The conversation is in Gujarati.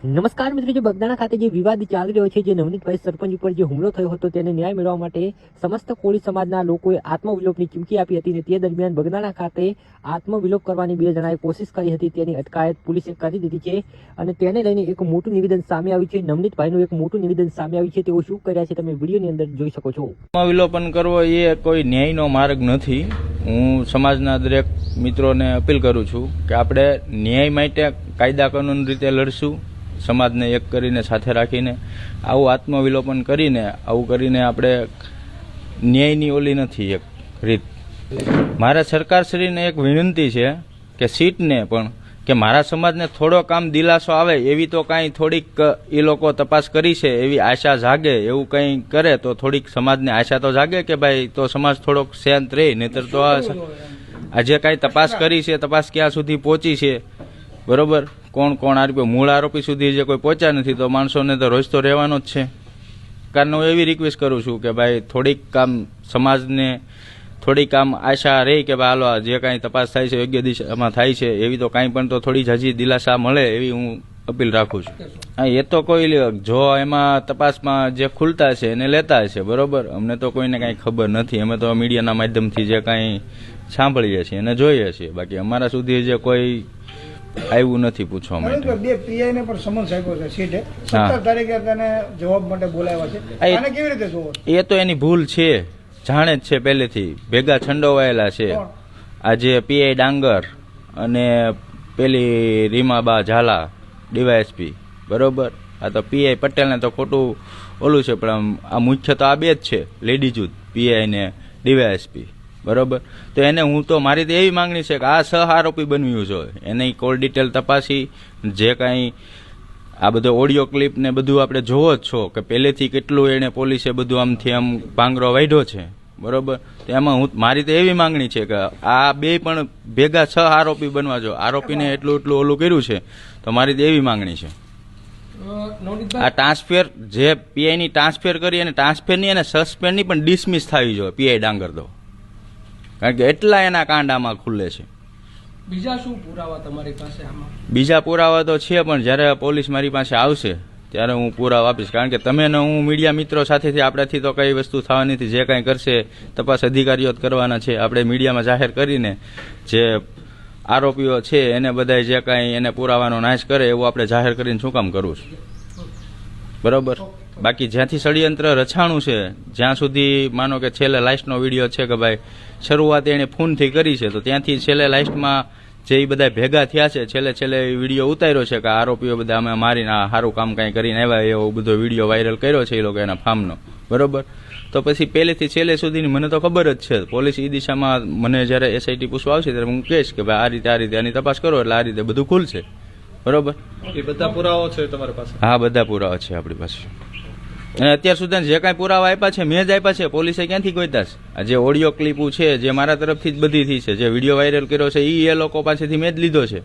નમસ્કાર મિત્રો, જે બગદાણા ખાતે જે વિવાદ ચાલી રહ્યો છે, જે નવનીતભાઈ સરપંચ ઉપર જે હુમલો થયો હતો તેને ન્યાય મેળવવા માટે સમસ્ત કોળી સમાજના લોકોએ આત્મવિલોપની ચીમકી આપી હતી અને તે દરમિયાન બગદાણા ખાતે આત્મવિલોપ કરવાની 2 જણાએ કોશિશ કરી હતી, તેની અટકાયત પોલીસે કરી દીધી છે અને તેને લઈને એક મોટું નિવેદન સામે આવ્યું છે. નવનીતભાઈનું એક મોટું નિવેદન સામે આવ્યું છે. તેઓ શું કર્યા છે તમે વિડીયોની અંદર જોઈ શકો છો. આત્મવિલોપન કરવો એ કોઈ ન્યાયનો માર્ગ નથી. હું સમાજના દરેક મિત્રોને અપીલ કરું છું કે આપણે ન્યાય માટે કાયદા કાનૂન રીતે લડશું, સમાજને એક કરીને સાથે રાખીને. આવું આત્મવિલોપન કરીને આવું કરીને આપણે ન્યાયની ઓલી નથી એક રીત. મારા સરકારશ્રીને એક વિનંતી છે કે સીટને પણ કે મારા સમાજને થોડો કામ દિલાસો આવે એવી તો કાંઈ થોડીક એ લોકો તપાસ કરી છે એવી આશા જાગે, એવું કંઈ કરે તો થોડીક સમાજને આશા તો જાગે કે ભાઈ તો સમાજ થોડોક શાંત રહે. નહીતર તો આજે કાંઈ તપાસ કરી છે, તપાસ ક્યાં સુધી પહોંચી છે, બરોબર, કોણ કોણ આરોપી, મૂળ આરોપી સુધી જે કોઈ પહોંચ્યા નથી તો માણસોને તો રોજ તો રહેવાનો જ છે. કારણ હું એવી રિક્વેસ્ટ કરું છું કે ભાઈ થોડીક કામ સમાજને થોડીક આમ આશા રહી કે ભાઈ હાલો જે કાંઈ તપાસ થાય છે યોગ્ય દિશામાં થાય છે એવી તો કાંઈ પણ તો થોડી જ હજી દિલાસા મળે એવી હું અપીલ રાખું છું. હા, એ તો કોઈ જો એમાં તપાસમાં જે ખુલતા છે એને લેતા હશે, બરોબર. અમને તો કોઈને કાંઈ ખબર નથી, અમે તો મીડિયાના માધ્યમથી જે કાંઈ સાંભળીએ છીએ અને જોઈએ છીએ, બાકી અમારા સુધી જે કોઈ આવ્યું નથી પૂછવા માટે. બે પીઆઈ ને પણ સમન્સ આપ્યો છે સીટે 17 તારીખે તેને જવાબ માટે બોલાવ્યા છે. આને કેવી રીતે જોવો? એ તો એની ભૂલ છે, જાણે જ છે, પહેલેથી ભેગા છંડોવાયેલા છે. આજે પીઆઈ ડાંગર અને પેલી રીમાબા ઝાલા ડીવાયએસપી, બરોબર. આ તો પીઆઈ પટેલને તો ખોટું ઓલું છે, પણ આ મુખ્ય તો આ બે જ છે, લેડીઝ જ, પીઆઈ ને ડીવાયએસપી, બરોબર. તો એને હું તો મારી તો એવી માંગણી છે કે આ સહ આરોપી બન્યું છે, એને કોલ ડિટેલ તપાસી, જે કાંઈ આ બધો ઓડિયો ક્લિપ ને બધું આપણે જોવો જ છો કે પહેલેથી કેટલું એને પોલીસે બધું આમથી આમ ભાંગરો વાઢ્યો છે, બરોબર. તો એમાં હું મારી તો એવી માંગણી છે કે આ બે પણ ભેગા સહ આરોપી બનવા જો, આરોપીને એટલું ઓલું કર્યું છે, તો મારી તો એવી માંગણી છે. આ ટ્રાન્સફર જે પીઆઈની ટ્રાન્સફર કરી અને ટ્રાન્સફરની અને સસ્પેન્ડની પણ ડિસમિસ થવી જોઈએ પીઆઈ ડાંગર તો, કારણ કે એટલા એના કાંડ આમાં ખુલ્લે છે. બીજા શું પુરાવા તમારી પાસે આમાં? બીજા પુરાવા તો છે, પણ જ્યારે પોલીસ મારી પાસે આવશે ત્યારે હું પુરાવા આપીશ. કારણ કે તમે ને હું મીડિયા મિત્રો સાથેથી આપણાથી તો કઈ વસ્તુ થવાની નથી. જે કાંઈ કરશે તપાસ અધિકારીઓ જ કરવાના છે. આપણે મીડિયામાં જાહેર કરીને જે આરોપીઓ છે એને બધા જે કાંઈ એને પુરાવાનો નાશ કરે એવું આપણે જાહેર કરીને શું કામ કરવું છે, બરોબર. બાકી જ્યાંથી ષડયંત્ર રચાણું છે, જ્યાં સુધી માનો કે છેલ્લે લાસ્ટનો વિડીયો છે કે ભાઈ શરૂઆત એને ફોનથી કરી છે, તો ત્યાંથી છેલ્લે લાસ્ટમાં જે એ બધા ભેગા થયા છે, છેલ્લે વિડીયો ઉતાર્યો છે કે આરોપીઓ બધા અમે મારીને સારું કામ કાંઈ કરીને આવ્યા, એવો બધો વિડીયો વાયરલ કર્યો છે એ લોકો એના ફાર્મનો, બરોબર. તો પછી પહેલેથી છેલ્લે સુધીની મને તો ખબર જ છે. પોલીસ એ દિશામાં મને જ્યારે એસઆઈટી પૂછવા આવશે ત્યારે હું કહીશ કે ભાઈ આ રીતે આની તપાસ કરો એટલે આ રીતે બધું ખુલશે, બરોબર. એ બધા પુરાવા છે તમારી પાસે? હા, બધા પુરાવા છે આપણી પાસે. અને અત્યાર સુધી જે કાંઈ પુરાવા આપ્યા છે મેં જ આપ્યા છે, પોલીસે ક્યાંથી ગોત્યા છે? જે ઓડિયો ક્લિપો છે જે મારા તરફથી જ બધી થઈ છે, જે વિડીયો વાયરલ કર્યો છે એ લોકો પાસેથી મેં જ લીધો છે,